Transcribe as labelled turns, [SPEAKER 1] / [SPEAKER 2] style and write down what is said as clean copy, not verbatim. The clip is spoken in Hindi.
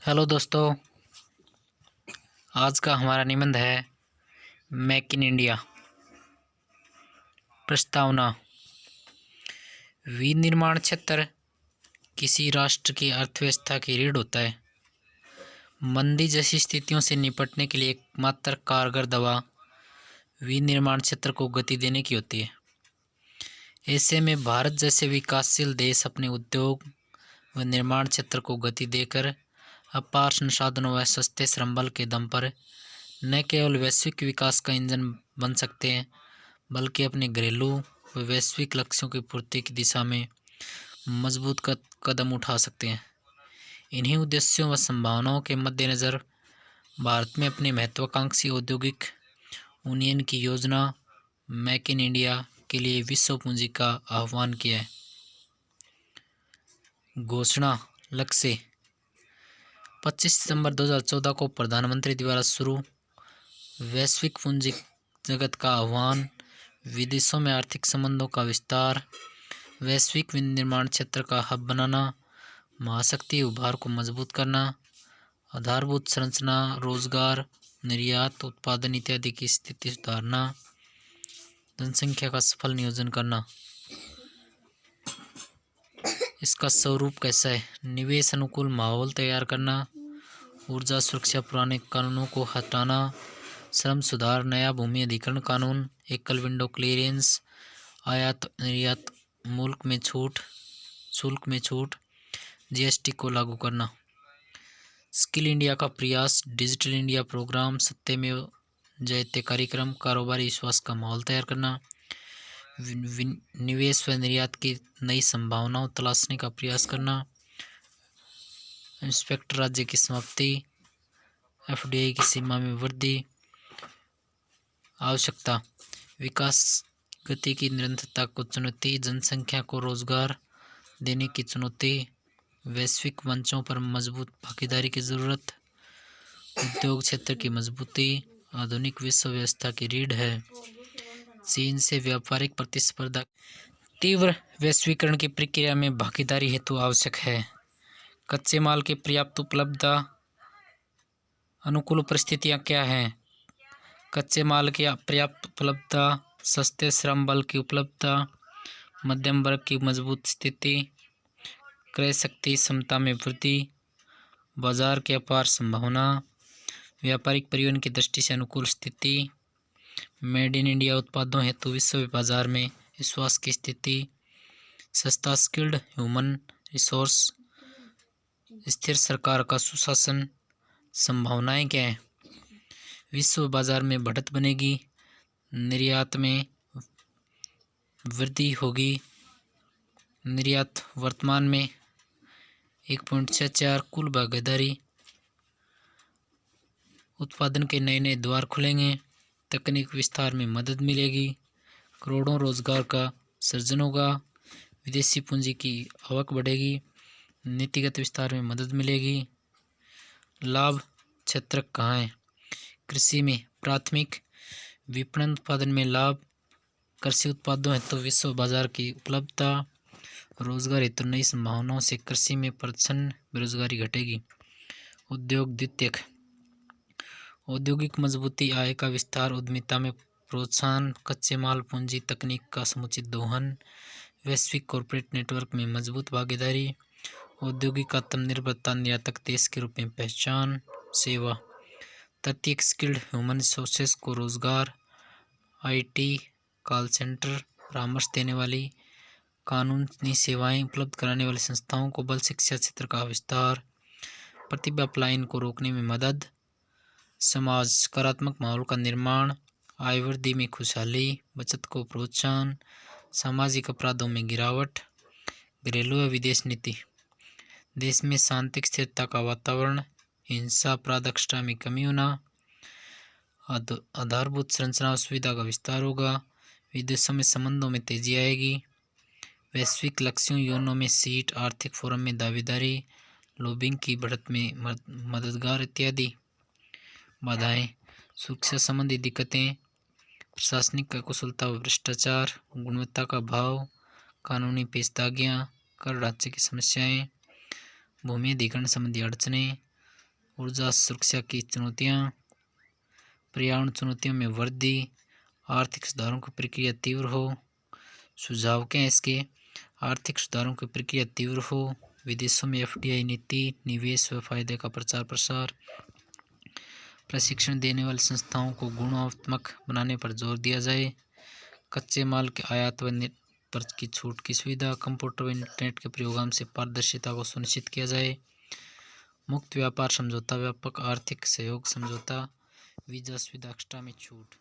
[SPEAKER 1] हेलो दोस्तों, आज का हमारा निबंध है मेक इन इंडिया। प्रस्तावना। विनिर्माण क्षेत्र किसी राष्ट्र की अर्थव्यवस्था की रीढ़ होता है। मंदी जैसी स्थितियों से निपटने के लिए एकमात्र कारगर दवा विनिर्माण क्षेत्र को गति देने की होती है। ऐसे में भारत जैसे विकासशील देश अपने उद्योग व निर्माण क्षेत्र को गति देकर अपार संसाधनों व सस्ते श्रम बल के दम पर न केवल वैश्विक विकास का इंजन बन सकते हैं, बल्कि अपने घरेलू व वैश्विक लक्ष्यों की पूर्ति की दिशा में मजबूत कदम उठा सकते हैं। इन्हीं उद्देश्यों व संभावनाओं के मद्देनज़र भारत में अपने महत्वाकांक्षी औद्योगिक यूनियन की योजना मेक इन इंडिया के लिए विश्व पूंजी का आह्वान किया है। घोषणा। लक्ष्य। 25 सितंबर 2014 को प्रधानमंत्री द्वारा शुरू वैश्विक पूंजी जगत का आह्वान, विदेशों में आर्थिक संबंधों का विस्तार, वैश्विक विनिर्माण क्षेत्र का हब बनाना, महाशक्ति उभार को मजबूत करना, आधारभूत संरचना, रोजगार, निर्यात, उत्पादन इत्यादि की स्थिति सुधारना, जनसंख्या का सफल नियोजन करना। इसका स्वरूप कैसा है? निवेश अनुकूल माहौल तैयार करना, ऊर्जा सुरक्षा, पुराने कानूनों को हटाना, श्रम सुधार, नया भूमि अधिग्रहण कानून, एकल विंडो क्लियरेंस, आयात निर्यात शुल्क में छूट, जीएसटी को लागू करना। स्किल इंडिया का प्रयास, डिजिटल इंडिया प्रोग्राम, सत्यमेव जयते कार्यक्रम, कारोबारी विश्वास का माहौल तैयार करना, निवेश व निर्यात की नई संभावनाओं तलाशने का प्रयास करना, इंस्पेक्टर राज्य की समाप्ति, एफडीआई की सीमा में वृद्धि। आवश्यकता। विकास गति की निरंतरता को चुनौती, जनसंख्या को रोजगार देने की चुनौती, वैश्विक मंचों पर मजबूत भागीदारी की जरूरत, उद्योग क्षेत्र की मजबूती आधुनिक विश्व व्यवस्था की रीढ़ है, चीन से व्यापारिक प्रतिस्पर्धा, तीव्र वैश्वीकरण की प्रक्रिया में भागीदारी हेतु आवश्यक है, कच्चे माल की पर्याप्त उपलब्धता। अनुकूल परिस्थितियां क्या हैं? कच्चे माल की पर्याप्त उपलब्धता, सस्ते श्रम बल की उपलब्धता, मध्यम वर्ग की मजबूत स्थिति, क्रय शक्ति क्षमता में वृद्धि, बाजार की अपार संभावना, व्यापारिक परिवहन की दृष्टि से अनुकूल स्थिति, मेड इन इंडिया उत्पादों हेतु विश्व बाजार में विश्वास की स्थिति, सस्ता स्किल्ड ह्यूमन रिसोर्स, स्थिर सरकार का सुशासन। संभावनाएं क्या हैं? विश्व बाजार में बढ़त बनेगी, निर्यात में वृद्धि होगी, निर्यात वर्तमान में 1.64 कुल भागीदारी, उत्पादन के नए नए द्वार खुलेंगे, तकनीक विस्तार में मदद मिलेगी, करोड़ों रोजगार का सृजन होगा, विदेशी पूंजी की आवक बढ़ेगी, नीतिगत विस्तार में मदद मिलेगी। लाभ क्षेत्र कहाँ है? कृषि में प्राथमिक विपणन, उत्पादन में लाभ, कृषि उत्पादों हेतु विश्व बाजार की उपलब्धता, रोजगार हेतु नई संभावनाओं से कृषि में प्रचंड बेरोजगारी घटेगी। उद्योग द्वितीयक, औद्योगिक मजबूती, आय का विस्तार, उद्यमिता में प्रोत्साहन, कच्चे माल पूंजी तकनीक का समुचित दोहन, वैश्विक कॉरपोरेट नेटवर्क में मजबूत भागीदारी, औद्योगिक आत्मनिर्भरता, निर्यातक देश के रूप में पहचान। सेवा तृतीयक, स्किल्ड ह्यूमन रिसोर्सेस को रोजगार, आईटी, कॉल सेंटर, परामर्श देने वाली, कानूनी सेवाएं उपलब्ध कराने वाली संस्थाओं को बल, शिक्षा क्षेत्र का विस्तार, प्रतिभा पलायन को रोकने में मदद, समाज सकारात्मक माहौल का निर्माण, आय वृद्धि में खुशहाली, बचत को प्रोत्साहन, सामाजिक अपराधों में गिरावट, घरेलू व विदेश नीति, देश में शांति स्थिरता का वातावरण, हिंसा अपराध एक्स्ट्रा में कमी होना, आधारभूत संरचना और सुविधा का विस्तार होगा, विदेशों में संबंधों में तेजी आएगी, वैश्विक लक्ष्यों यूएनओ में सीट, आर्थिक फोरम में दावेदारी, लॉबिंग की बढ़त में मददगार इत्यादि। बाधाएं, सुरक्षा संबंधी दिक्कतें, प्रशासनिक अकुशलता व भ्रष्टाचार, गुणवत्ता का अभाव, कानूनी पेचीदगियां, कर ढांचे की समस्याएं, भूमि अधिग्रहण संबंधी अड़चनें, ऊर्जा सुरक्षा की चुनौतियाँ, पर्यावरण चुनौतियों में वृद्धि, आर्थिक सुधारों की प्रक्रिया तीव्र हो। सुझाव क्या है इसके? आर्थिक सुधारों की प्रक्रिया तीव्र हो, विदेशों में एफडीआई नीति, निवेश व फायदे का प्रचार प्रसार, प्रशिक्षण देने वाली संस्थाओं को गुणात्मक बनाने पर जोर दिया जाए, कच्चे माल के आयात व पर की छूट की सुविधा, कंप्यूटर व इंटरनेट के प्रयोग से पारदर्शिता को सुनिश्चित किया जाए, मुक्त व्यापार समझौता, व्यापक आर्थिक सहयोग समझौता, वीजा सुविधा एक्स्ट्रा में छूट।